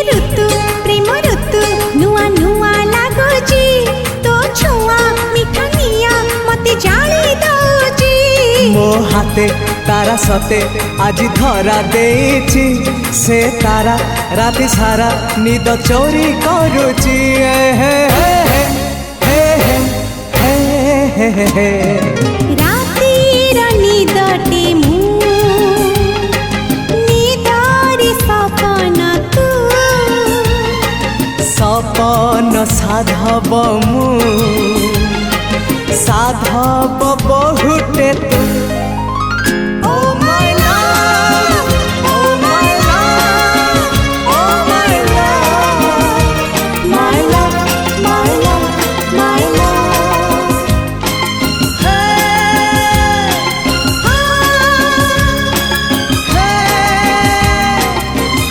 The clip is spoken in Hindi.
ऋतु प्रेम ऋतु नुआ नुआ लागुची तो छुआ मिठा निया मते जाली दउची मो हाथे तारा सते आज धरा देछि से तारा राति सारा निद चोरी करुची रातिर निदटे मु निदारी सपन तू सपन साधव मु